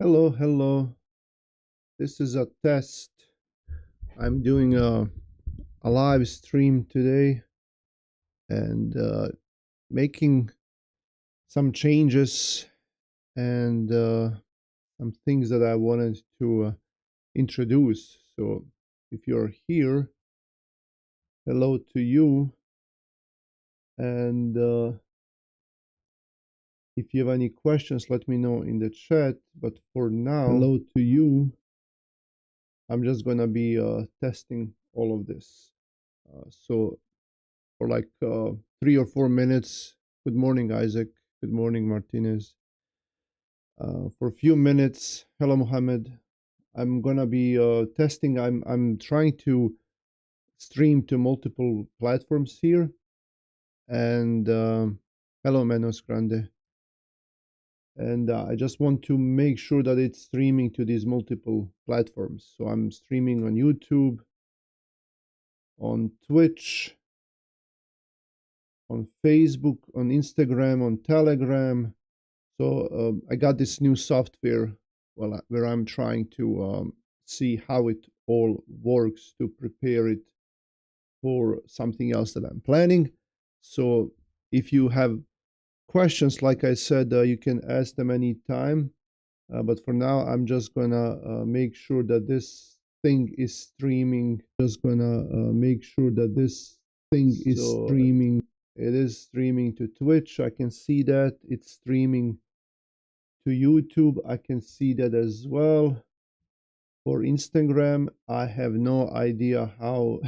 Hello, hello. This is a test. I'm doing a live stream today and making some changes and some things that I wanted to introduce. So if you're here, hello to you. And if you have any questions, let me know in the chat. But for now, hello to you. I'm just going to be testing all of this. So for like 3 or 4 minutes. Good morning, Isaac. Good morning, Martinez. For a few minutes, hello, Mohammed. I'm gonna be testing. I'm trying to stream to multiple platforms here, and hello, Manos Grande. And I just want to make sure that it's streaming to these multiple platforms. So I'm streaming on YouTube, on Twitch, on Facebook, on Instagram, on Telegram. So I got this new software, well, where I'm trying to see how it all works to prepare it for something else that I'm planning. So if you have questions, like I said, you can ask them anytime. But for now, I'm just gonna make sure that this thing is streaming. Just gonna make sure that this thing is streaming. It is streaming to Twitch. I can see that it's streaming to YouTube. I can see that as well. For Instagram, I have no idea how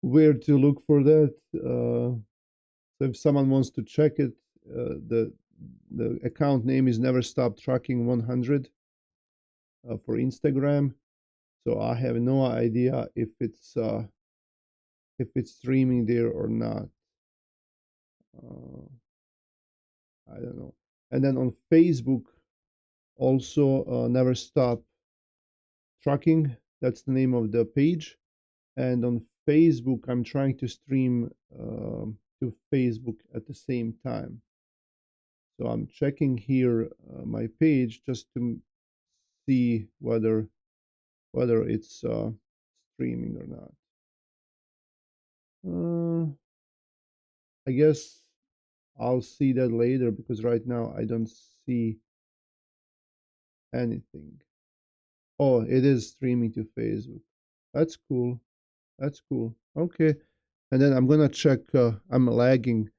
where to look for that. So if someone wants to check it, the account name is Never Stop Trucking 100 for Instagram. So I have no idea if it's streaming there or not. I don't know. And then on Facebook, also Never Stop Trucking. That's the name of the page. And on Facebook, I'm trying to stream to Facebook at the same time. So I'm checking here my page just to see whether it's streaming or not. I guess I'll see that later because right now I don't see anything. Oh, it is streaming to Facebook. That's cool. That's cool. Okay. And then I'm gonna check. I'm lagging.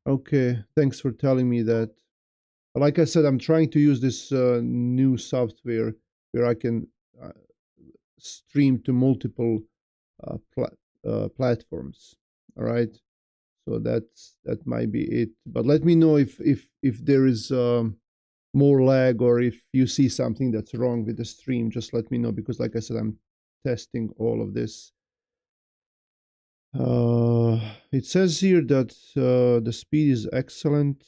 Okay. Thanks for telling me that. Like I said, I'm trying to use this new software where I can uh, stream to multiple platforms. All right. So that might be it. But let me know if there is more lag or if you see something that's wrong with the stream. Just let me know because, like I said, I'm testing all of this. It says here that the speed is excellent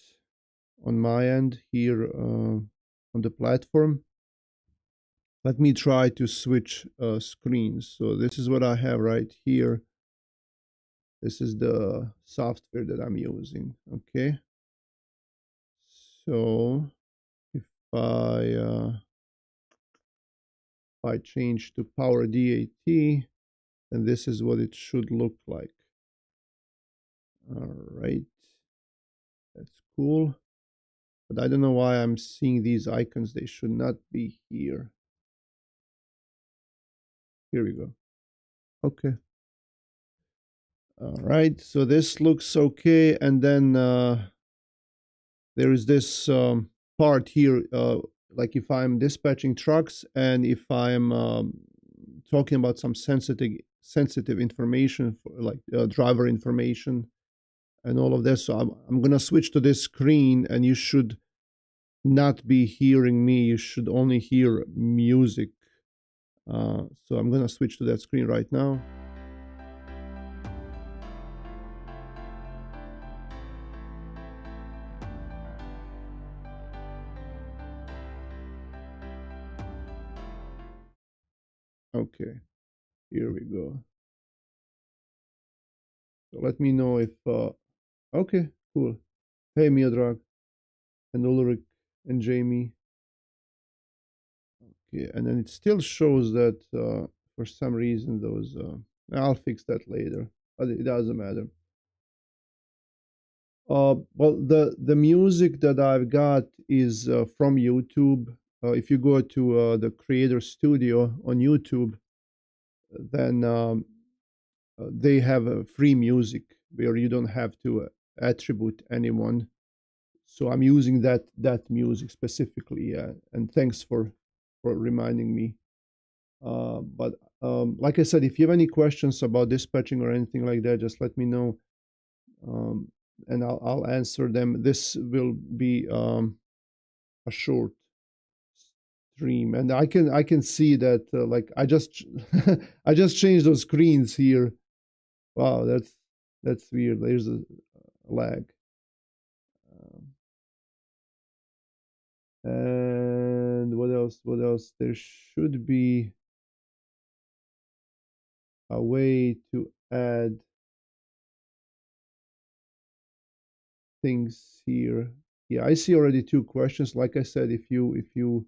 on my end here on the platform. Let me try to switch screens. So this is what I have right here. This is the software that I'm using. Okay. So if I uh, if I change to Power DAT, then this is what it should look like. All right. That's cool. But I don't know why I'm seeing these icons. They should not be here. Here we go. Okay. All right. So this looks okay. And then there is this part here, like if I'm dispatching trucks and if I'm talking about some sensitive information, for, like driver information and all of this. So I'm gonna switch to this screen, and you should not be hearing me. You should only hear music. So I'm gonna switch to that screen right now. Okay, here we go. So let me know if okay, cool. Hey Miodrag and Ulrich and Jamie. Okay, and then it still shows that for some reason those, I'll fix that later, but it doesn't matter. Well, the music that I've got is from YouTube. If you go to the Creator Studio on YouTube, then they have free music where you don't have to attribute anyone. So I'm using that music specifically, and thanks for reminding me. But like I said, if you have any questions about dispatching or anything like that, just let me know, and I'll answer them. This will be a short stream, and I can see that like I just I just changed those screens here. Wow, that's weird. There's a lag. And what else? What else? There should be a way to add things here. Yeah, I see already 2 questions. Like I said, if you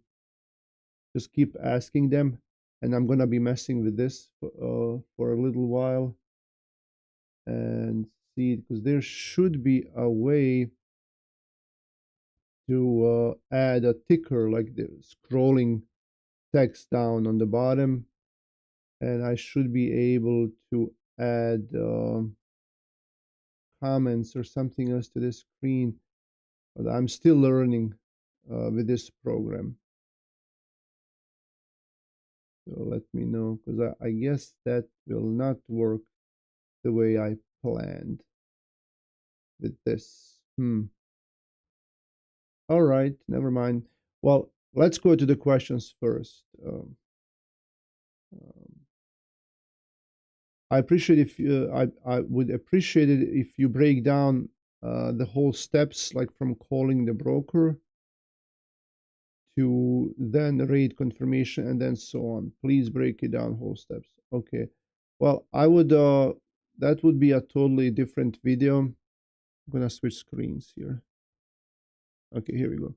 just keep asking them, and I'm gonna be messing with this for a little while and see, because there should be a way to add a ticker, like the scrolling text down on the bottom, and I should be able to add comments or something else to this screen, but I'm still learning with this program. So let me know, because I guess that will not work the way I planned with this. All right, never mind. Well, let's go to the questions first. I appreciate if I would appreciate it if you break down the whole steps, like from calling the broker to then rate confirmation and then so on. Please break it down whole steps. Okay. Well, I would that would be a totally different video. I'm gonna switch screens here. Okay, here we go.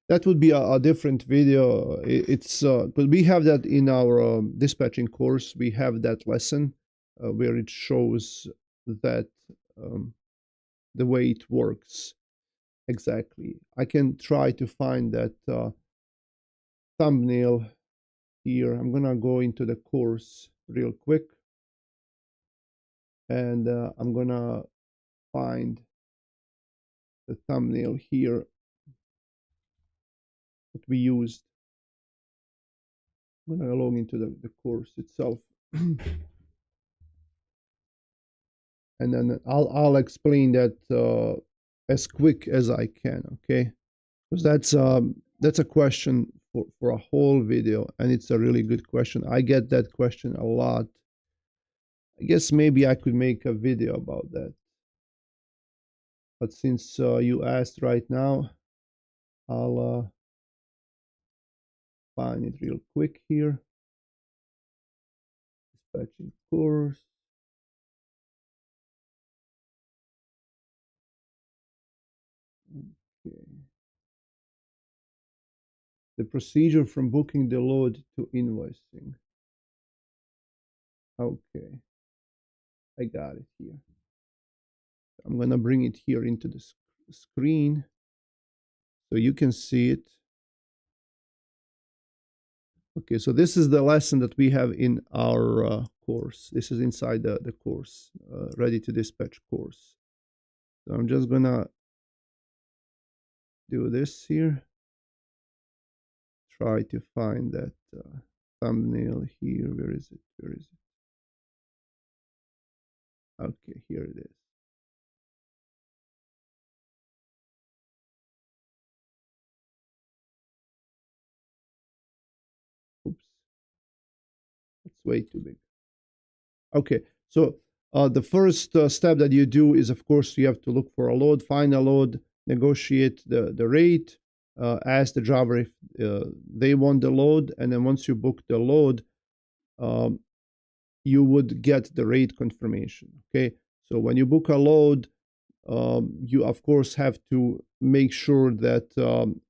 That would be a different video. It's but we have that in our dispatching course. We have that lesson where it shows that the way it works exactly. I can try to find that thumbnail here. I'm gonna go into the course real quick, and I'm gonna find the thumbnail here that we used. I'm gonna log into the course itself. And then I'll explain that as quick as I can, okay? Because that's a question for a whole video, and it's a really good question. I get that question a lot. I guess maybe I could make a video about that. But since you asked right now, I'll find it real quick here. Dispatching course. Okay. The procedure from booking the load to invoicing. Okay. I got it here. I'm gonna bring it here into the screen so you can see it. Okay, so this is the lesson that we have in our course. This is inside the course, Ready to Dispatch course. So I'm just gonna do this here. Try to find that thumbnail here. Where is it? Where is it? Okay, here it is. Oops, it's way too big. Okay, so the first step that you do is, of course, you have to look for a load, find a load, negotiate the rate, ask the driver if they want the load, and then once you book the load, you would get the rate confirmation. Okay, so when you book a load, you of course have to make sure that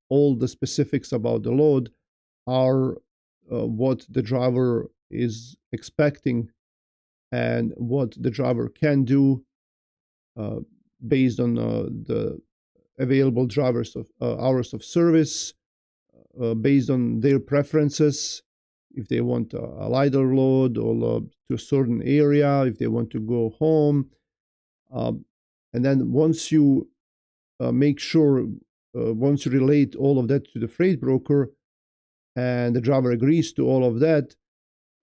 all the specifics about the load are what the driver is expecting and what the driver can do based on the available drivers of hours of service, based on their preferences. If they want a lighter load or to a certain area, if they want to go home. And then once you make sure, once you relate all of that to the freight broker and the driver agrees to all of that,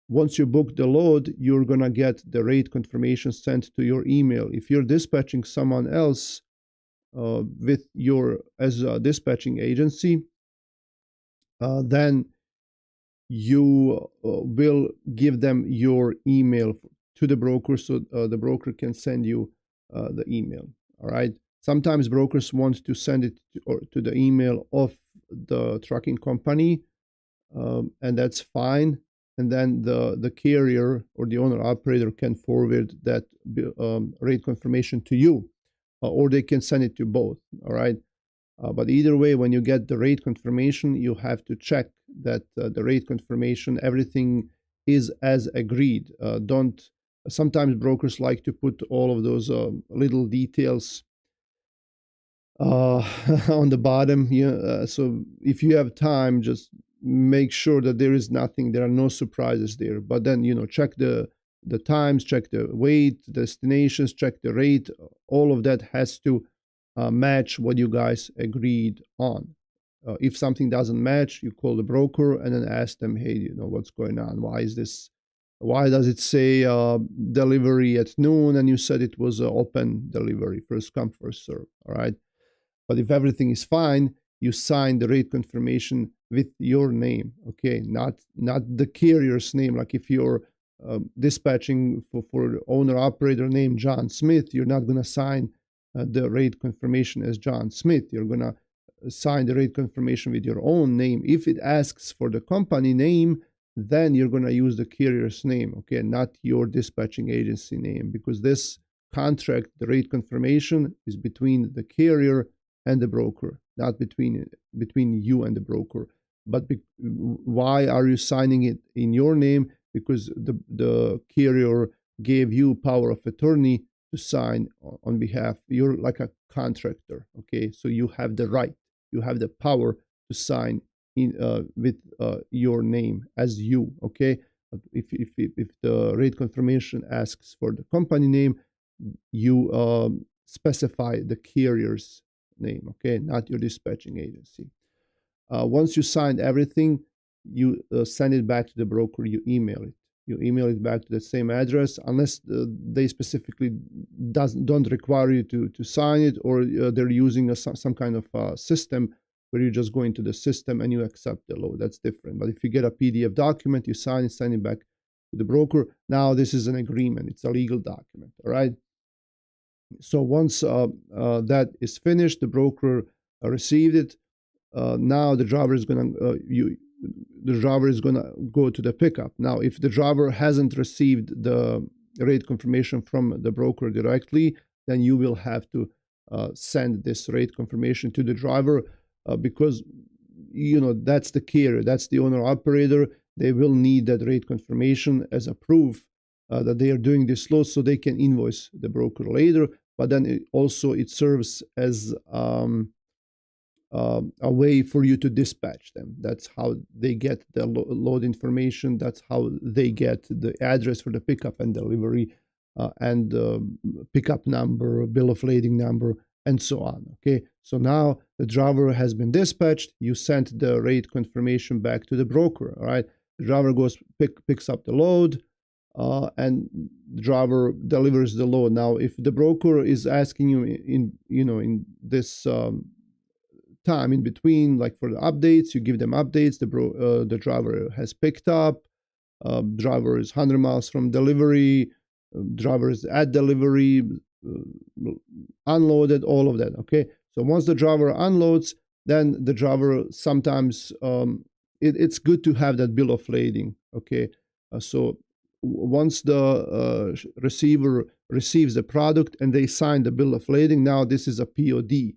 once you book the load, you're going to get the rate confirmation sent to your email. If you're dispatching someone else with your as a dispatching agency, then you will give them your email to the broker, so the broker can send you the email. All right. Sometimes brokers want to send it to the email of the trucking company, and that's fine. And then the carrier or the owner operator can forward that rate confirmation to you, or they can send it to both. All right. But either way, when you get the rate confirmation, you have to check that the rate confirmation, everything is as agreed. Sometimes brokers like to put all of those little details on the bottom. So if you have time, just make sure that there is nothing, there are no surprises there. But then, check the times, check the weight, destinations, check the rate. All of that has to match what you guys agreed on. If something doesn't match, you call the broker and then ask them, hey, what's going on? Why does it say delivery at noon and you said it was open delivery, first come, first serve? All right. But if everything is fine, you sign the rate confirmation with your name, okay? Not the carrier's name. Like if you're dispatching for owner operator name John Smith, you're not going to sign the rate confirmation as John Smith. You're going to sign the rate confirmation with your own name. If it asks for the company name, then you're going to use the carrier's name, okay, not your dispatching agency name, because this contract, the rate confirmation, is between the carrier and the broker, not between you and the broker. But why are you signing it in your name? Because the carrier gave you power of attorney to sign on behalf. You're like a contractor, okay? So you have the right, you have the power to sign in with your name as you, okay? If the rate confirmation asks for the company name, you specify the carrier's name, okay, not your dispatching agency. Once you signed everything, you send it back to the broker. You email it. You email it back to the same address, unless they specifically don't require you to sign it, or they're using some kind of system where you just go into the system and you accept the load. That's different. But if you get a PDF document, you send it back to the broker. Now this is an agreement. It's a legal document. All right. So once that is finished, the broker received it. Now the driver is gonna go to the pickup. Now, if the driver hasn't received the rate confirmation from the broker directly, then you will have to send this rate confirmation to the driver, because that's the carrier, that's the owner operator. They will need that rate confirmation as a proof that they are doing this load, so they can invoice the broker later. But then it serves as a way for you to dispatch them. That's how they get the load information. That's how they get the address for the pickup and delivery, and pickup number, bill of lading number, and so on. Okay, so now the driver has been dispatched. You sent the rate confirmation back to the broker. All right, the driver goes picks up the load, and the driver delivers the load. Now, if the broker is asking you in this time in between, like for the updates, you give them updates. The driver has picked up. Driver is 100 miles from delivery. Driver is at delivery. Unloaded. All of that. Okay. So once the driver unloads, then the driver sometimes it's good to have that bill of lading. Okay. So once the receiver receives the product and they sign the bill of lading, now this is a POD.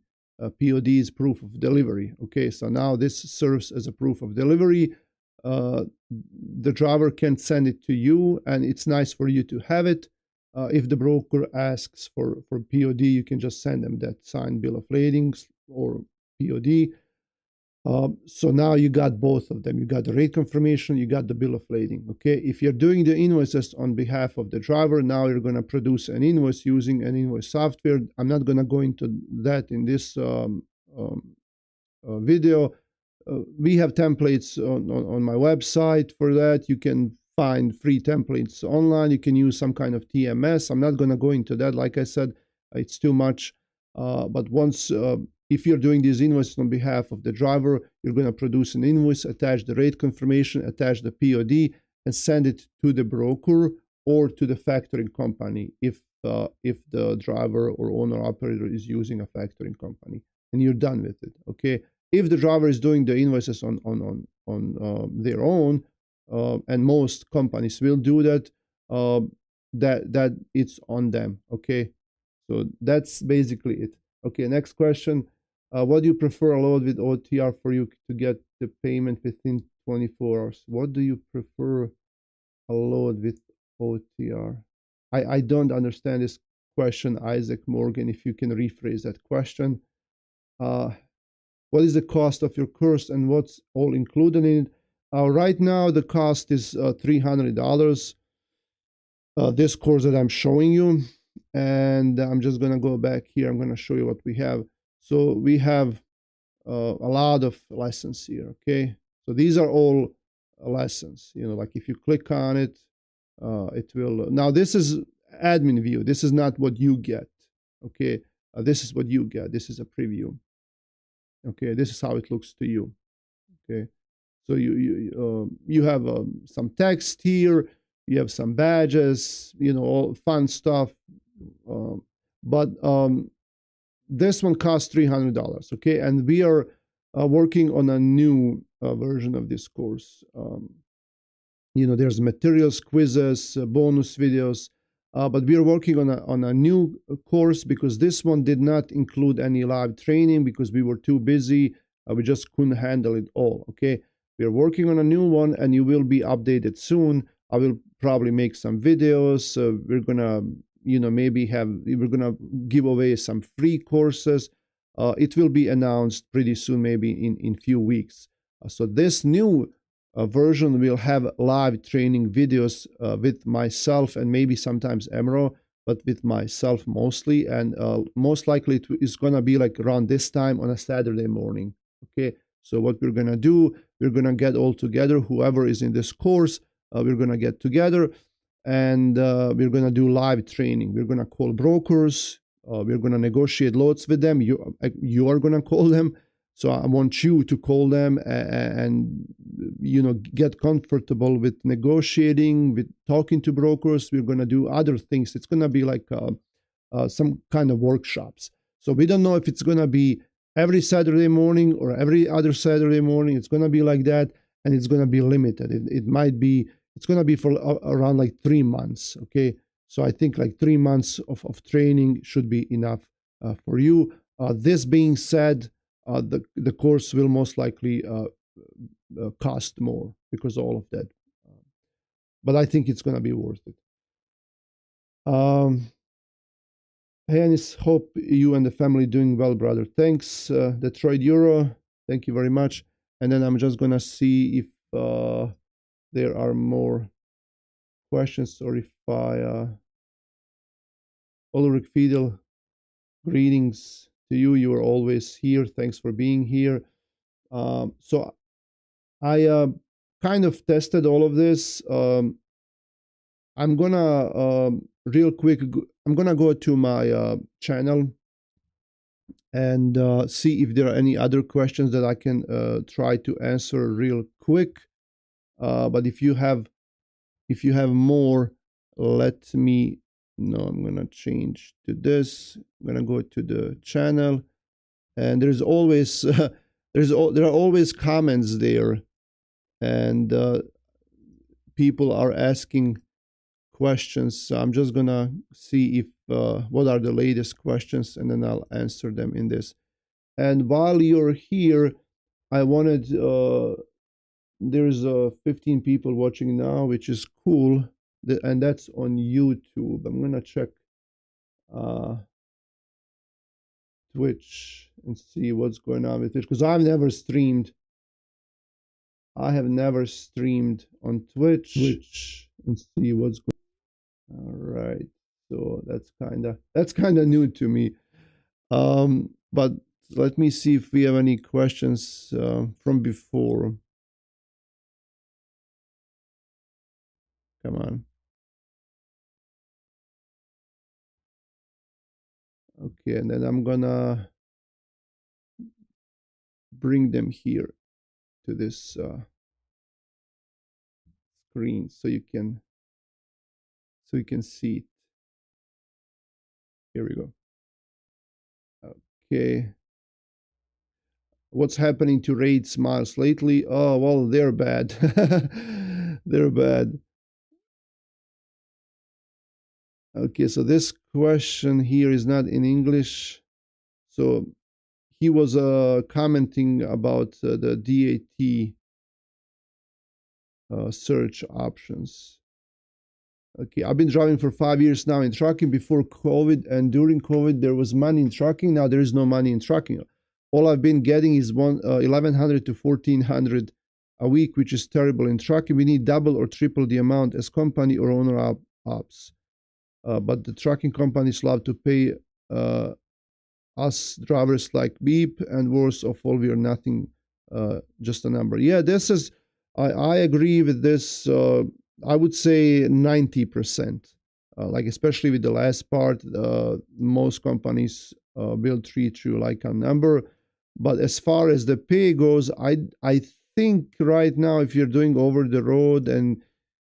POD is proof of delivery. Okay, so now this serves as a proof of delivery. the driver can send it to you, and it's nice for you to have it. If the broker asks for POD, you can just send them that signed bill of ladings or POD. So now you got both of them. You got the rate confirmation, you got the bill of lading. Okay, if you're doing the invoices on behalf of the driver, now you're going to produce an invoice using an invoice software. I'm not going to go into that in this video. We have templates on my website for that. You can find free templates online. You can use some kind of TMS. I'm not going to go into that. Like I said, it's too much. But once if you're doing these invoices on behalf of the driver, you're going to produce an invoice, attach the rate confirmation, attach the POD, and send it to the broker or to the factoring company if the driver or owner operator is using a factoring company, and you're done with it. Okay. If the driver is doing the invoices on their own, and most companies will do that, that it's on them. Okay. So that's basically it. Okay. Next question. What do you prefer, a load with OTR for you to get the payment within 24 hours? What do you prefer, a load with OTR? I don't understand this question, Isaac Morgan. If you can rephrase that question. What is the cost of your course and what's all included in it? Right now, the cost is $300. This course that I'm showing you. And I'm just going to go back here. I'm going to show you what we have. So we have a lot of lessons here, okay? So these are all lessons. You know, like if you click on it, it will. Now this is admin view. This is not what you get, okay? This is what you get. This is a preview. Okay, this is how it looks to you. Okay, so you have some text here. You have some badges. You know, all fun stuff. But this one costs $300. Okay, and we are working on a new version of this course. You know, there's materials, quizzes, bonus videos. But we are working on a new course because this one did not include any live training because we were too busy. We just couldn't handle it all. Okay, we are working on a new one, and you will be updated soon. I will probably make some videos. We're gonna, you know, we're gonna give away some free courses. It will be announced pretty soon, maybe in few weeks. So this new version will have live training videos with myself and maybe sometimes Emro, but with myself mostly. And most likely it's going to be like around this time on a Saturday morning. Okay, so what we're going to do, we're going to get all together, whoever is in this course, we're going to get together, and we're going to do live training. We're going to call brokers. We're going to negotiate loads with them. You are going to call them. So I want you to call them and you know, get comfortable with negotiating, with talking to brokers. We're going to do other things. It's going to be like some kind of workshops. So we don't know if it's going to be every Saturday morning or every other Saturday morning. It's going to be like that, and it's going to be limited. It might be, it's going to be for around like 3 months. Okay. So I think like 3 months of training should be enough for you. This being said, the course will most likely cost more because of all of that. But I think it's going to be worth it. Hey, Anis, hope you and the family doing well, brother. Thanks, Detroit Euro. Thank you very much. And then I'm just going to see if there are more questions or if Ulrich Fiedel, greetings to you. You are always here. Thanks for being here. So I kind of tested all of this. I'm gonna real quick. I'm gonna go to my channel and see if there are any other questions that I can try to answer real quick. But if you have more, let me know. I'm gonna change to this. I'm gonna go to the channel, and there's always there are always comments there, and people are asking questions. So I'm just gonna see if what are the latest questions, and then I'll answer them in this. And while you're here, I wanted there's 15 people watching now, which is cool. And that's on YouTube. I'm gonna check uh, Twitch and see what's going on with Twitch because I've never streamed. I have never streamed on Twitch and see what's going. All right, so that's kind of new to me. But let me see if we have any questions from before. Come on. Okay, and then I'm gonna bring them here to this screen so you can see it. Here we go. Okay. What's happening to rates miles lately? Oh, well, they're bad. They're bad. Okay, so this question here is not in English. So he was commenting about the DAT search options. Okay, I've been driving for 5 years now in trucking before COVID, and during COVID there was money in trucking. Now there is no money in trucking. All I've been getting is 1,100 to 1,400 a week, which is terrible in trucking. We need double or triple the amount as company or owner ops. But the trucking companies love to pay us drivers like beep, and worse of all, we are nothing, just a number. Yeah, this is. I agree with this. I would say 90%. Like especially with the last part, most companies will treat you like a number. But as far as the pay goes, I think right now if you're doing over the road and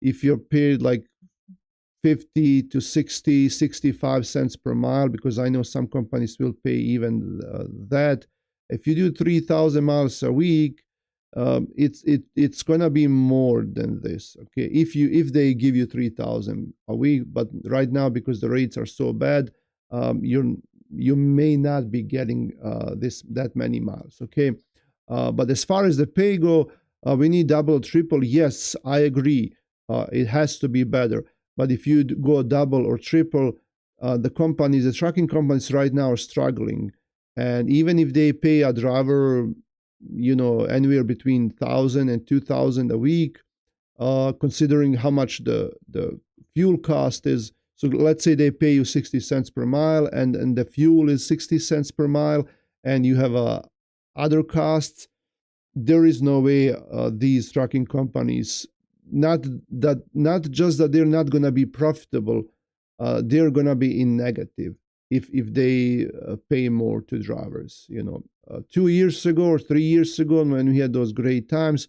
if you're paid like 50 to 60, 65 cents per mile, because I know some companies will pay even that. If you do 3,000 miles a week, it's gonna be more than this. Okay, if they give you 3,000 a week, but right now because the rates are so bad, you may not be getting that many miles. Okay, but as far as the pay go, we need double, triple. Yes, I agree. It has to be better. But if you go double or triple, the trucking companies right now are struggling. And even if they pay a driver, anywhere between 1,000 and 2,000 a week, considering how much the fuel cost is. So let's say they pay you 60 cents per mile, and the fuel is 60 cents per mile, and you have other costs. There is no way these trucking companies, not just that they're not going to be profitable, they're going to be in negative if they pay more to drivers. 2 years ago or 3 years ago, when we had those great times,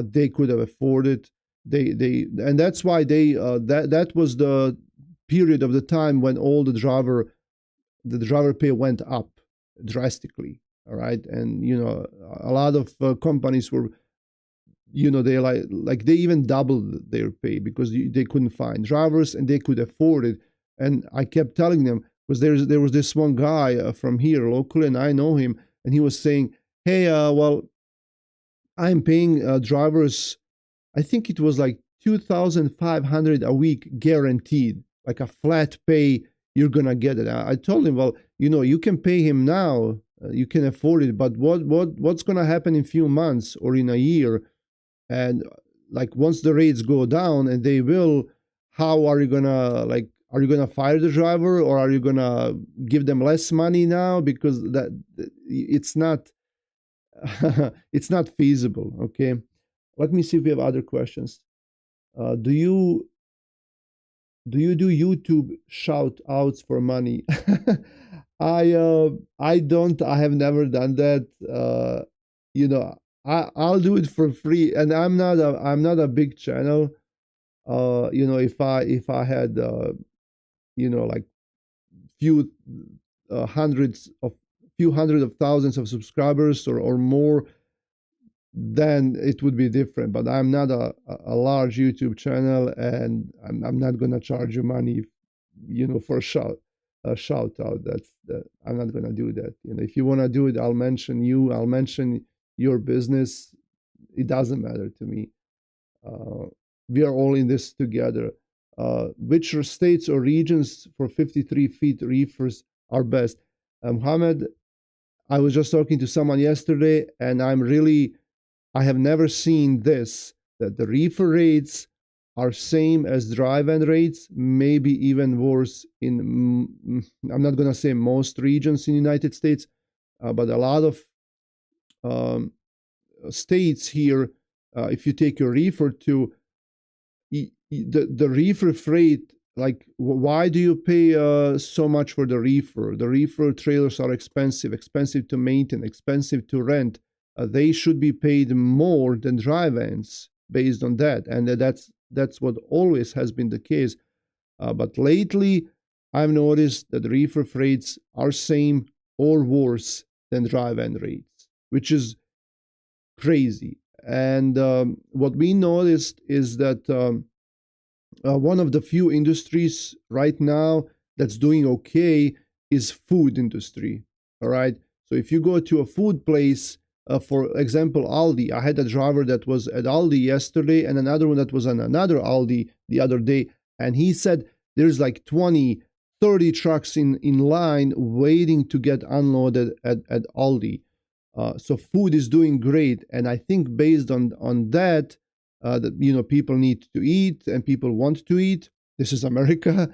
they could have afforded. And that's why that was the period of the time when all the driver pay went up drastically. All right, and a lot of companies were, they like they even doubled their pay because they couldn't find drivers and they could afford it. And I kept telling them, because there was this one guy from here locally, and I know him, and he was saying, hey, well, I'm paying drivers, I think it was like 2,500 a week guaranteed, like a flat pay. You're gonna get it. I told him, well, you can pay him now, you can afford it, but what's gonna happen in a few months or in a year? And like once the rates go down, and they will, how are you gonna, like, are you gonna fire the driver, or are you gonna give them less money now? Because it's not it's not feasible. Okay, let me see if we have other questions. Do you do YouTube shout outs for money? I don't. I have never done that. You know, I'll do it for free, and I'm not a big channel. If I had like few few hundred of thousands of subscribers or more, then it would be different. But I'm not a large YouTube channel, and I'm not gonna charge you money, for a shout out. I'm not gonna do that. If you wanna do it, I'll mention you. I'll mention your business. it doesn't matter to me. Uh, we are all in this together. Which states or regions for 53 feet reefers are best? Mohammed, I was just talking to someone yesterday, and I have never seen this, that the reefer rates are same as dry van rates, maybe even worse in, I'm not going to say most regions in the United States, but a lot of um, states here, if you take your reefer to the reefer freight, like why do you pay so much for the reefer? The reefer trailers are expensive to maintain, expensive to rent. They should be paid more than dry vans based on that, and that's what always has been the case. But lately, I've noticed that reefer freights are same or worse than dry van rates, which is crazy. And what we noticed is that one of the few industries right now that's doing okay is food industry. All right. So if you go to a food place, for example, Aldi, I had a driver that was at Aldi yesterday and another one that was on another Aldi the other day. And he said there's like 20, 30 trucks in line waiting to get unloaded at Aldi. So food is doing great. And I think based on that, that people need to eat and people want to eat. This is America.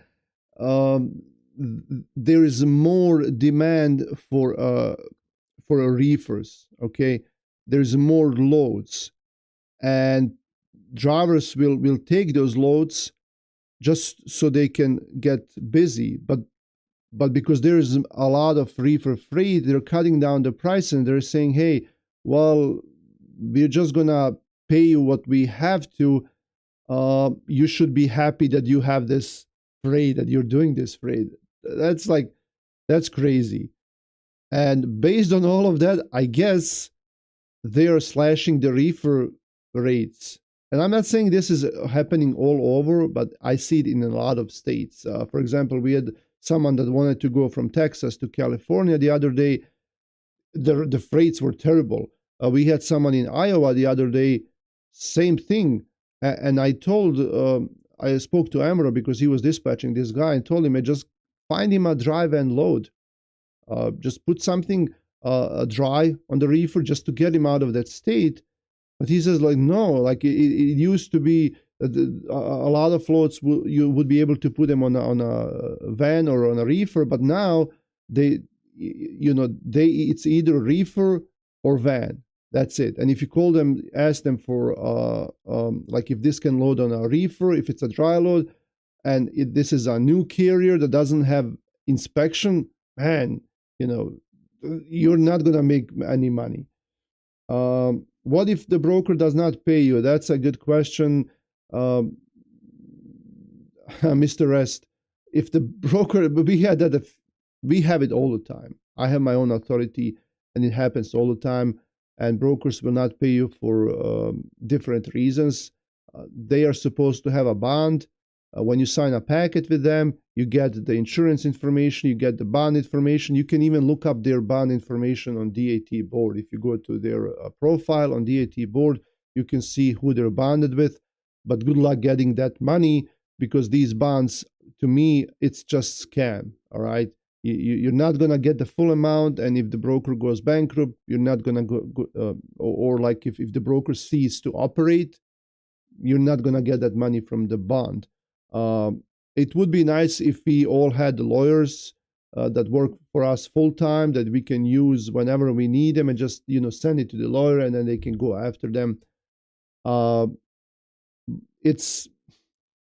Um, there is more demand for reefers. Okay, there's more loads, and drivers will take those loads just so they can get busy. But because there is a lot of reefer freight, they're cutting down the price and they're saying, hey, well, we're just gonna pay you what we have to. You should be happy that you have this freight, that you're doing this freight. That's crazy. And based on all of that, I guess they are slashing the reefer rates. And I'm not saying this is happening all over, but I see it in a lot of states. For example, we had someone that wanted to go from Texas to California the other day. The freights were terrible. We had someone in Iowa the other day, same thing. And I spoke to Amro because he was dispatching this guy and told him, I just find him a dry van load. Just put something dry on the reefer just to get him out of that state. But he says, like, no, like it used to be a lot of floats you would be able to put them on a van or on a reefer, but now it's either reefer or van. That's it. And if you call them, ask them for like if this can load on a reefer, if it's a dry load, and this is a new carrier that doesn't have inspection, man, you're not gonna make any money. What if the broker does not pay you? That's a good question, Mr. Rest. If the broker, we have it all the time. I have my own authority, and it happens all the time. And brokers will not pay you for different reasons. They are supposed to have a bond. When you sign a packet with them, you get the insurance information, you get the bond information. You can even look up their bond information on DAT board. If you go to their profile on DAT board, you can see who they're bonded with. But good luck getting that money, because these bonds, to me, it's just scam. All right. You're not going to get the full amount, and if the broker goes bankrupt, you're not going to go or like if the broker ceases to operate, you're not going to get that money from the bond. It would be nice if we all had lawyers that work for us full time, that we can use whenever we need them, and just send it to the lawyer, and then they can go after them. It's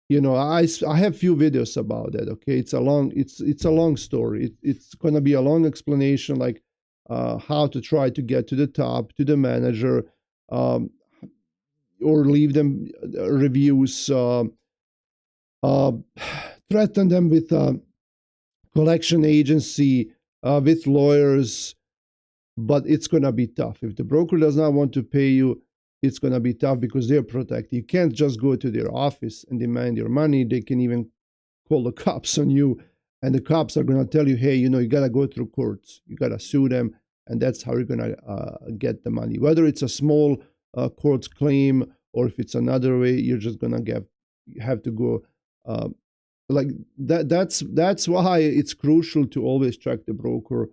I have few videos about that. Okay, it's a long story. It's gonna be a long explanation, like how to try to get to the top, to the manager, or leave them reviews, threaten them with collection agency, with lawyers. But it's gonna be tough. If the broker does not want to pay you, it's going to be tough, because they're protected. You can't just go to their office and demand your money. They can even call the cops on you, and the cops are going to tell you, hey, you got to go through courts. You got to sue them, and that's how you're going to get the money. Whether it's a small court's claim, or if it's another way, you're just gonna have to go like that. That's why it's crucial to always check the broker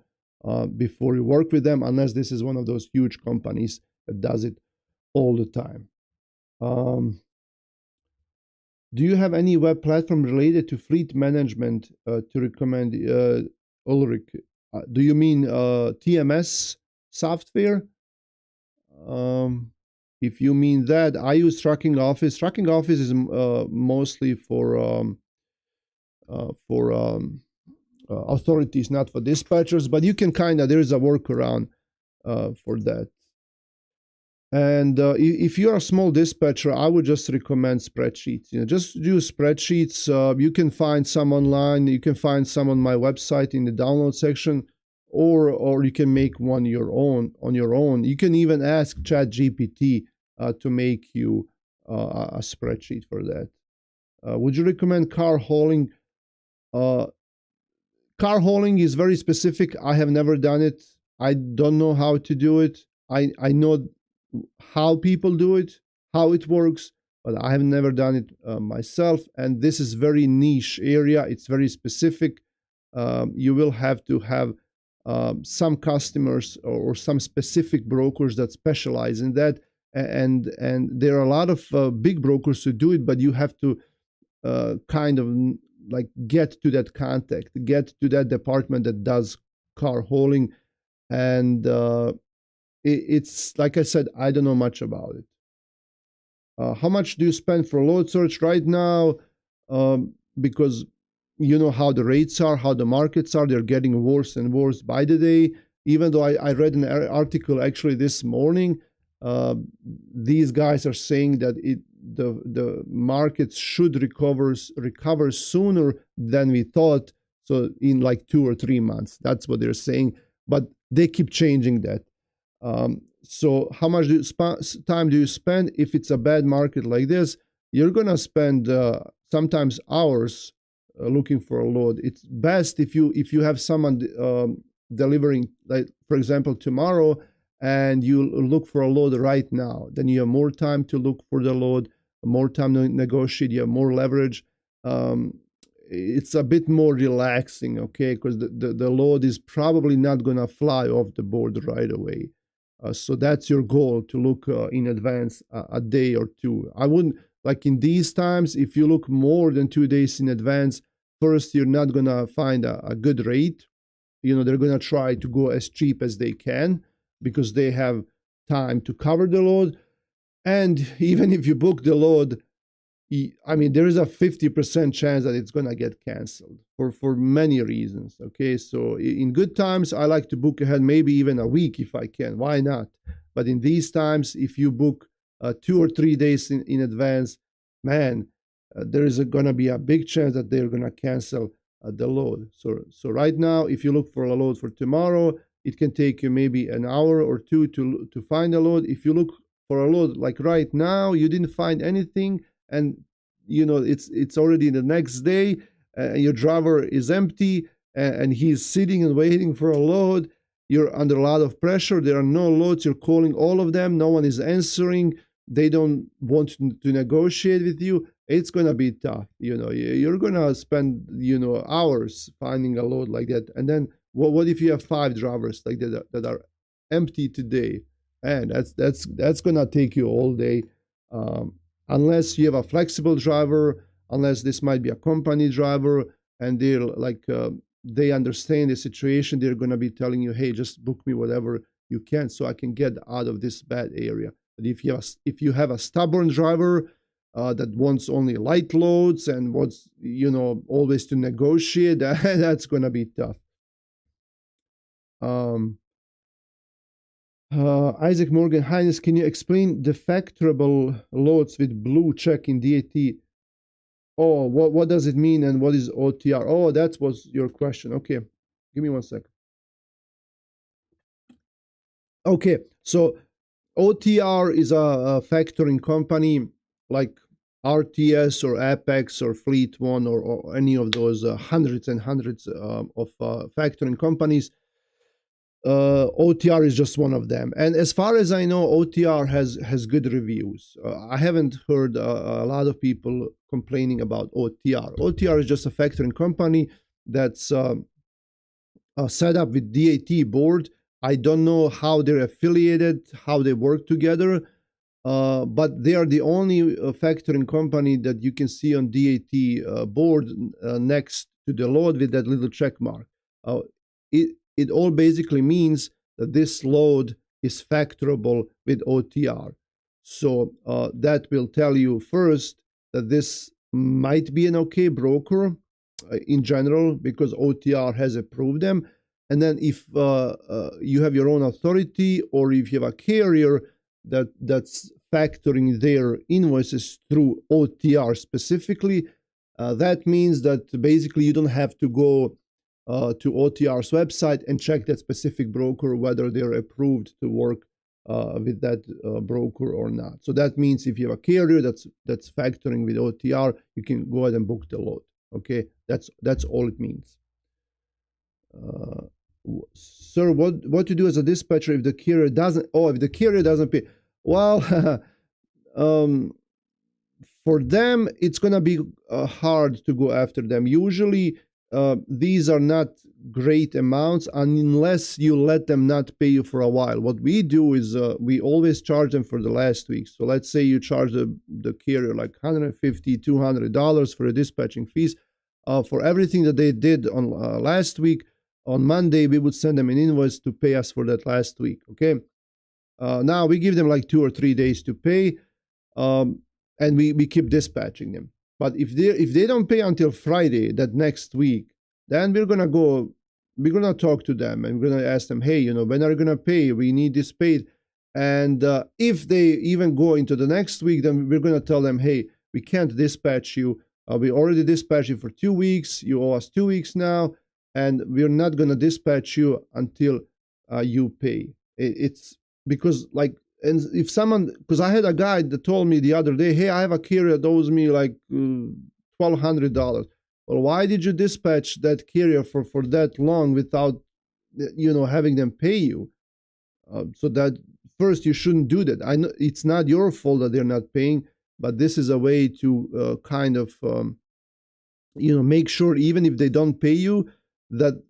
before you work with them, unless this is one of those huge companies that does it all the time. Do you have any web platform related to fleet management to recommend, Ulrich? Do you mean TMS software? If you mean that, I use Tracking Office. Tracking Office is mostly for authorities, not for dispatchers, but you can there's a workaround for that. And if you're a small dispatcher, I would just recommend spreadsheets. Just use spreadsheets. You can find some online. You can find some on my website in the download section, or you can make one on your own. You can even ask ChatGPT to make you a spreadsheet for that. Would you recommend car hauling? Car hauling is very specific. I have never done it. I don't know how to do it. I know how people do it, how it works, but I have never done it myself. And this is very niche area. It's very specific. You will have to have some customers or some specific brokers that specialize in that. And there are a lot of big brokers who do it, but you have to like get to that contact, get to that department that does car hauling. And it's like I said, I don't know much about it. How much do you spend for load search right now? Because you know how the rates are, how the markets are, they're getting worse and worse by the day. Even though I read an article actually this morning, these guys are saying that the markets should recover sooner than we thought. So in like 2 or 3 months, that's what they're saying. But they keep changing that. So how much time do you spend? If it's a bad market like this, you're gonna spend sometimes hours looking for a load. It's best if you have someone delivering, like for example tomorrow, and you look for a load right now. Then you have more time to look for the load, more time to negotiate. You have more leverage. It's a bit more relaxing, okay? Because the load is probably not gonna fly off the board right away. So that's your goal, to look in advance a day or two. I wouldn't, like in these times, if you look more than 2 days in advance, first, you're not going to find a good rate. They're going to try to go as cheap as they can because they have time to cover the load. And even if you book the load, there is a 50% chance that it's going to get canceled for many reasons. Okay, so in good times, I like to book ahead, maybe even a week if I can. Why not? But in these times, if you book 2 or 3 days in advance, man, there is going to be a big chance that they're going to cancel the load. So right now, if you look for a load for tomorrow, it can take you maybe an hour or two to find a load. If you look for a load like right now, you didn't find anything, and it's already the next day, your driver is empty, and he's sitting and waiting for a load. You're under a lot of pressure. There are no loads. You're calling all of them. No one is answering. They don't want to negotiate with you. It's going to be tough. You're going to spend hours finding a load like that. And then what if you have 5 drivers like that are empty today? And that's going to take you all day. Unless you have a flexible driver, unless this might be a company driver, and they're like they understand the situation, they're going to be telling you, hey, just book me whatever you can so I can get out of this bad area. But if you have a stubborn driver that wants only light loads and wants always to negotiate, that's going to be tough. Isaac Morgan, Highness, can you explain defectorable loads with blue check in DAT? Oh, what does it mean, and what is OTR? Oh, that was your question. Okay, give me 1 second. Okay, so OTR is a factoring company like RTS or Apex or Fleet One or any of those hundreds and hundreds of factoring companies. OTR is just one of them. And as far as I know, OTR has good reviews. I haven't heard a lot of people complaining about OTR. OTR is just a factoring company that's set up with DAT board. I don't know how they're affiliated, how they work together, but they are the only factoring company that you can see on DAT board next to the load with that little check mark. It all basically means that this load is factorable with OTR. So that will tell you first that this might be an okay broker in general because OTR has approved them. And then if you have your own authority or if you have a carrier that's factoring their invoices through OTR specifically, that means that basically you don't have to go to OTR's website and check that specific broker whether they're approved to work with that broker or not. So that means if you have a carrier that's factoring with OTR, you can go ahead and book the load. Okay, that's all it means. Sir, what to do as a dispatcher if the carrier doesn't pay? Well, for them it's gonna be hard to go after them. Usually these are not great amounts unless you let them not pay you for a while. What we do is we always charge them for the last week. So let's say you charge the carrier like $150, $200 for the dispatching fees. For everything that they did on last week, on Monday, we would send them an invoice to pay us for that last week, okay? Now we give them like 2 or 3 days to pay, and we keep dispatching them. But if they don't pay until Friday that next week, then we're gonna talk to them and we're gonna ask them, hey, when are you gonna pay? We need this paid. And if they even go into the next week, then we're gonna tell them, hey, we can't dispatch you. We already dispatched you for 2 weeks. You owe us 2 weeks now, and we're not gonna dispatch you until you pay. It's because like. And if someone, because I had a guy that told me the other day, hey, I have a carrier that owes me like $1,200. Well, why did you dispatch that carrier for that long without, having them pay you? So that first you shouldn't do that. I know it's not your fault that they're not paying, but this is a way to kind of, make sure even if they don't pay you, that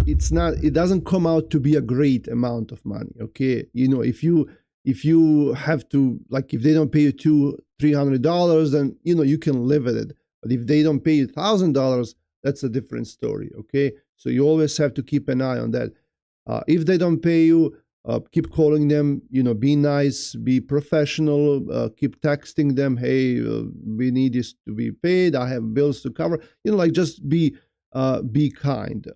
it doesn't come out to be a great amount of money. Okay, if you have to, like, if they don't pay you $200-300, then you can live with it. But if they don't pay you $1,000, that's a different story. Okay, so you always have to keep an eye on that. If they don't pay you, keep calling them. Be nice, be professional. Keep texting them. Hey, we need this to be paid. I have bills to cover. Just be kind.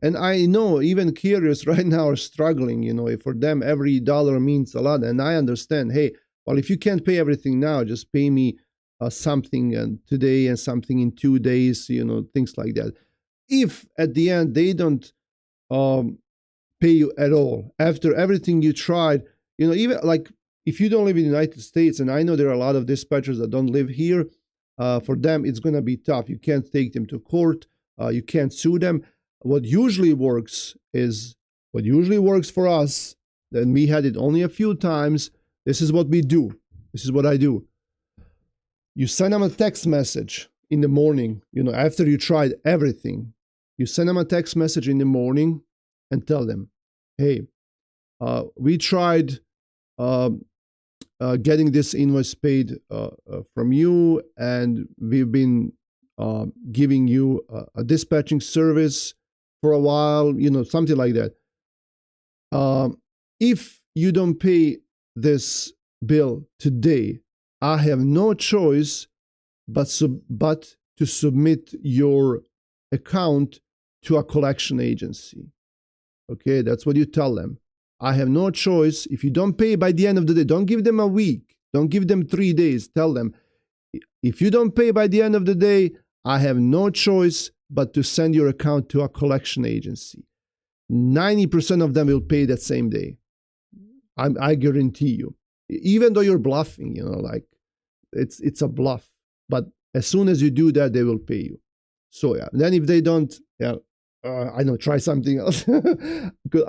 And I know even carriers right now are struggling. For them every dollar means a lot, and I understand. Hey, well, if you can't pay everything now, just pay me something today and something in 2 days, things like that. If at the end they don't pay you at all after everything you tried, even like if you don't live in the United States, and I know there are a lot of dispatchers that don't live here, for them it's going to be tough. You can't take them to court. You can't sue them. What usually works for us, and we had it only a few times, this is what we do. This is what I do. You send them a text message in the morning, after you tried everything. You send them a text message in the morning and tell them, hey, we tried getting this invoice paid from you, and we've been giving you a dispatching service for a while, something like that. If you don't pay this bill today, I have no choice but to submit your account to a collection agency. Okay, that's what you tell them. I have no choice. If you don't pay by the end of the day, don't give them a week. Don't give them 3 days. Tell them, if you don't pay by the end of the day, I have no choice but to send your account to a collection agency. 90% of them will pay that same day. I guarantee you. Even though you're bluffing, it's a bluff. But as soon as you do that, they will pay you. So yeah. Then if they don't, yeah, I know, try something else.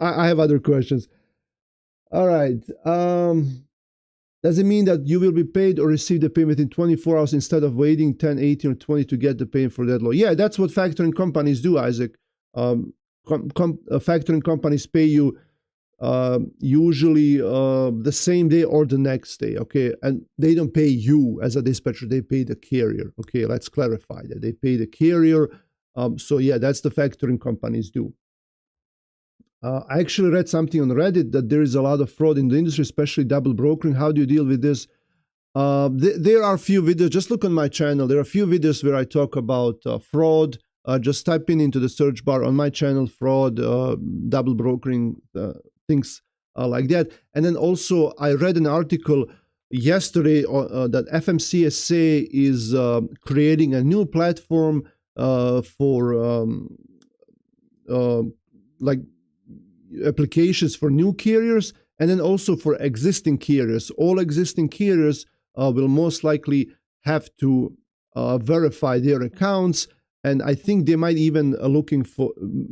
I have other questions. All right. Does it mean that you will be paid or receive the payment in 24 hours instead of waiting 10, 18, or 20 to get the payment for that loan? Yeah, that's what factoring companies do, Isaac. Factoring companies pay you usually the same day or the next day, okay? And they don't pay you as a dispatcher, they pay the carrier, okay? Let's clarify that. They pay the carrier. So yeah, that's the factoring companies do. I actually read something on Reddit that there is a lot of fraud in the industry, especially double brokering. How do you deal with this? There are a few videos. Just look on my channel. There are a few videos where I talk about fraud. Just type into the search bar on my channel, fraud, double brokering, things like that. And then also I read an article yesterday that FMCSA is creating a new platform for like applications for new carriers, and then also for existing carriers. All existing carriers will most likely have to verify their accounts, and I think they might even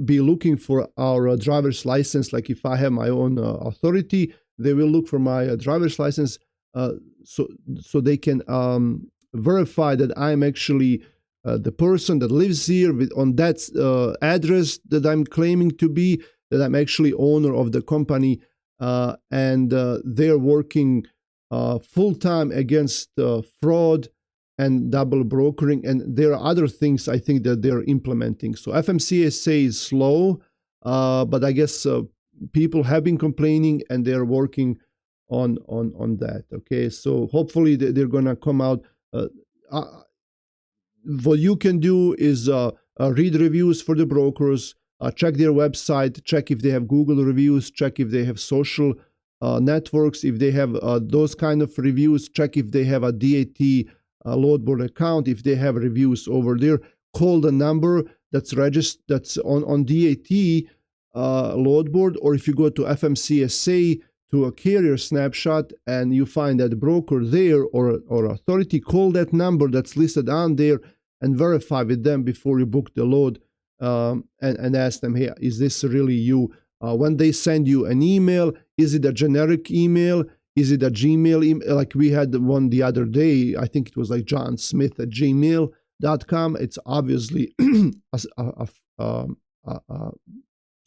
be looking for our driver's license. Like if I have my own authority, they will look for my driver's license, so they can verify that I'm actually the person that lives here on that address that I'm claiming to be, that I'm actually owner of the company, and they're working full-time against fraud and double brokering, and there are other things I think that they're implementing. So FMCSA is slow, but I guess people have been complaining, and they're working on that. Okay, so hopefully they're gonna come out. What you can do is read reviews for the brokers. Check their website, check if they have Google reviews, check if they have social networks, if they have those kind of reviews, check if they have a DAT load board account, if they have reviews over there. Call the number that's registered, that's on DAT load board, or if you go to FMCSA to a carrier snapshot and you find that broker there or authority, call that number that's listed on there and verify with them before you book the load. And ask them, hey, is this really you? When they send you an email, is it a generic email? Is it a Gmail email? Like we had one the other day, I think it was like johnsmith@gmail.com. It's obviously a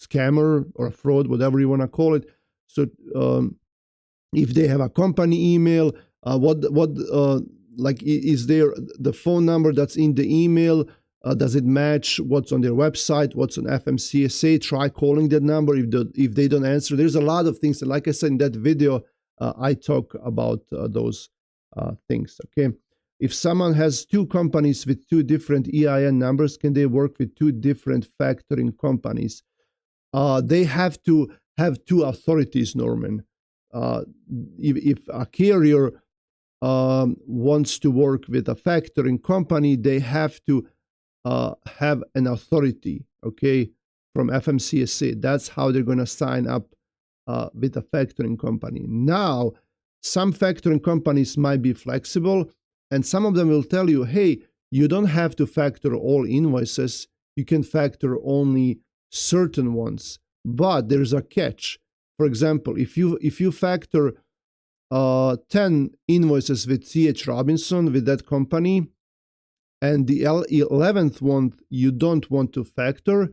scammer or a fraud, whatever you want to call it. So if they have a company email, like is there the phone number that's in the email? Does it match what's on their website, what's on FMCSA? Try calling that number if they don't answer. There's a lot of things. And like I said in that video, I talk about those things. Okay. If someone has two companies with two different EIN numbers, can they work with two different factoring companies? They have to have two authorities, Norman. If a carrier wants to work with a factoring company, they have to have an authority, okay, from FMCSA. That's how they're going to sign up with a factoring company. Now, some factoring companies might be flexible, and some of them will tell you, hey, you don't have to factor all invoices. You can factor only certain ones. But there's a catch. For example, if you factor 10 invoices with C.H. Robinson, with that company, and the 11th one you don't want to factor,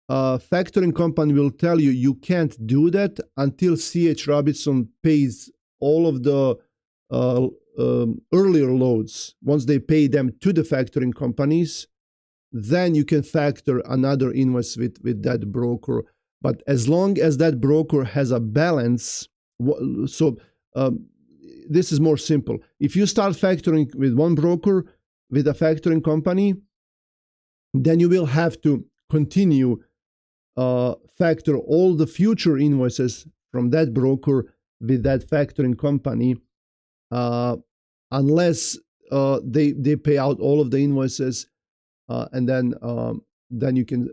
factoring company will tell you you can't do that until C.H. Robinson pays all of the earlier loads. Once they pay them to the factoring companies, then you can factor another invoice with that broker. But as long as that broker has a balance, this is more simple. If you start factoring with one broker, with a factoring company, then you will have to continue factor all the future invoices from that broker with that factoring company, unless they pay out all of the invoices, and then you can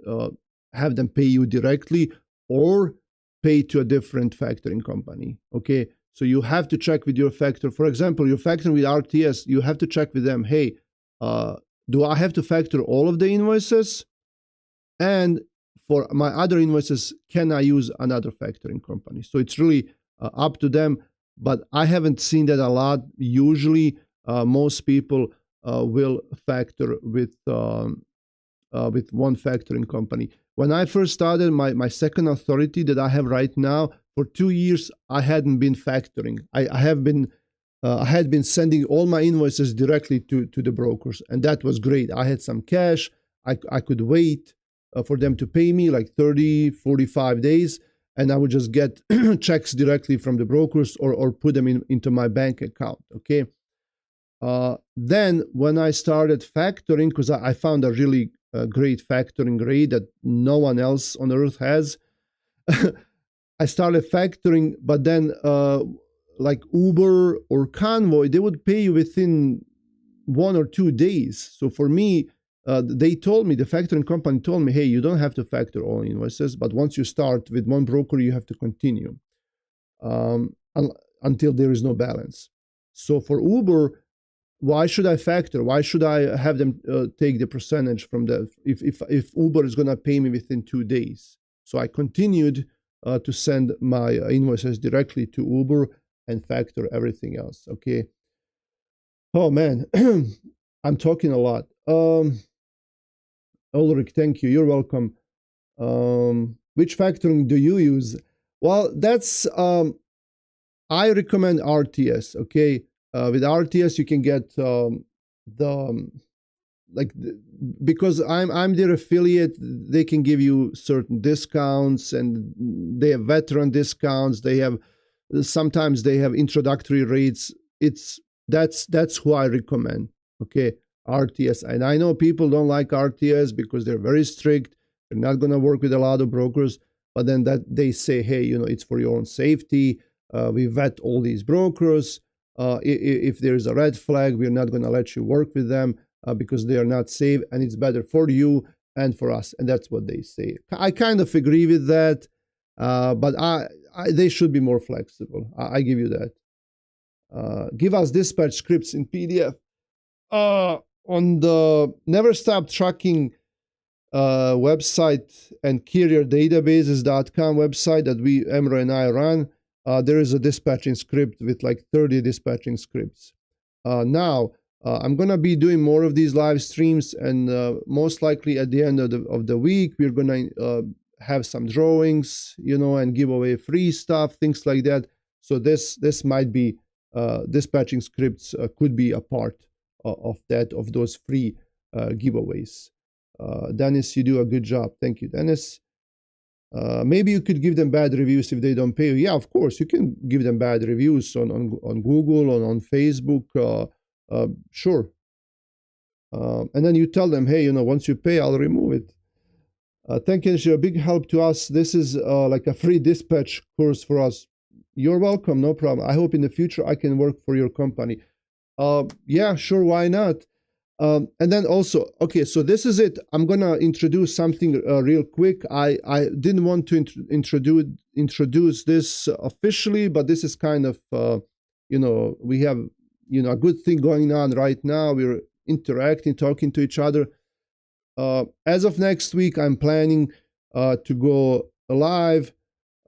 have them pay you directly or pay to a different factoring company. Okay, so you have to check with your factor. For example, you're factoring with RTS, you have to check with them, hey, do I have to factor all of the invoices? And for my other invoices, can I use another factoring company? So it's really up to them, but I haven't seen that a lot. Usually, most people will factor with one factoring company. When I first started my second authority that I have right now, for 2 years I hadn't been factoring. I had been sending all my invoices directly to the brokers, and that was great. I had some cash. I could wait for them to pay me like 30, 45 days, and I would just get checks directly from the brokers or put them into my bank account. Okay. Then when I started factoring, because I found a really great factoring rate that no one else on earth has, I started factoring, but then like Uber or Convoy, they would pay you within 1 or 2 days. So for me, they told me, the factoring company told me, hey, you don't have to factor all invoices, but once you start with one broker, you have to continue until there is no balance. So for Uber, why should I factor? Why should I have them take the percentage from the, if Uber is going to pay me within 2 days? So I continued to send my invoices directly to Uber and factor everything else. Okay. Oh man, I'm talking a lot. Ulrich, thank you. You're welcome. Which factoring do you use? Well, that's I recommend RTS. Okay, with RTS you can get because I'm their affiliate, they can give you certain discounts, and they have veteran discounts. They have sometimes they have introductory rates. That's who I recommend. Okay, RTS. And I know people don't like RTS because they're very strict. They're not going to work with a lot of brokers. But then that they say, hey, it's for your own safety. We vet all these brokers. If there's a red flag, we're not going to let you work with them because they are not safe, and it's better for you and for us. And that's what they say. I kind of agree with that, but they should be more flexible. I give you that. Give us dispatch scripts in PDF. On the Never Stop Trucking website and carrierdatabases.com website that Emre and I run, there is a dispatching script with like 30 dispatching scripts. Now, I'm going to be doing more of these live streams, and most likely at the end of the week, we're going to have some drawings, and give away free stuff, things like that. So this might be dispatching scripts could be a part of those free giveaways. Dennis, you do a good job. Thank you, Dennis. Maybe you could give them bad reviews if they don't pay you. Yeah, of course, you can give them bad reviews on Google, on Facebook. Sure. And then you tell them, hey, once you pay, I'll remove it. Thank you. You're a big help to us. This is like a free dispatch course for us. You're welcome. No problem. I hope in the future I can work for your company. Yeah, sure. Why not? And then also, okay, so this is it. I'm gonna introduce something real quick. I didn't want to introduce this officially, but this is kind of we have a good thing going on right now. We're interacting, talking to each other. As of next week, I'm planning to go live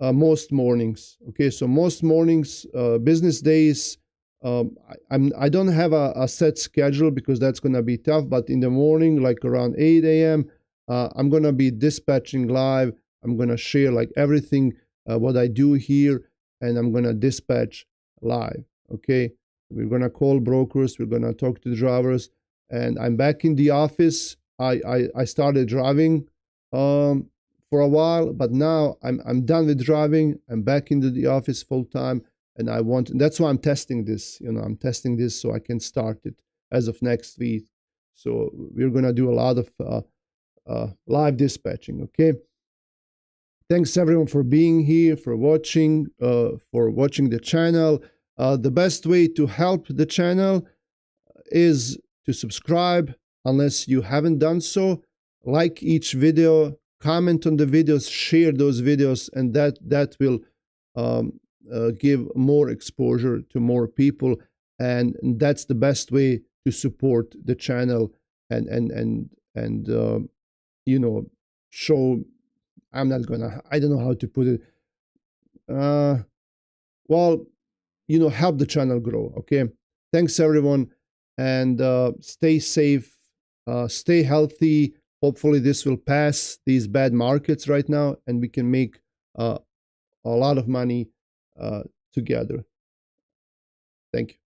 most mornings. Okay, so most mornings, business days. I don't have a set schedule because that's going to be tough, but in the morning, like around 8 a.m., I'm going to be dispatching live. I'm going to share like everything, what I do here, and I'm going to dispatch live. Okay, we're going to call brokers. We're going to talk to the drivers, and I'm back in the office. I started driving for a while, but now I'm done with driving. I'm back into the office full time. And that's why I'm testing this. I'm testing this so I can start it as of next week. So we're going to do a lot of live dispatching. Okay. Thanks everyone for being here, for watching the channel. The best way to help the channel is to subscribe unless you haven't done so. Like each video, comment on the videos, share those videos, and that will give more exposure to more people, and that's the best way to support the channel and show I'm not gonna, I don't know how to put it. Well, help the channel grow. Okay. Thanks everyone, and stay safe, stay healthy. Hopefully this will pass these bad markets right now, and we can make a lot of money together. Thank you.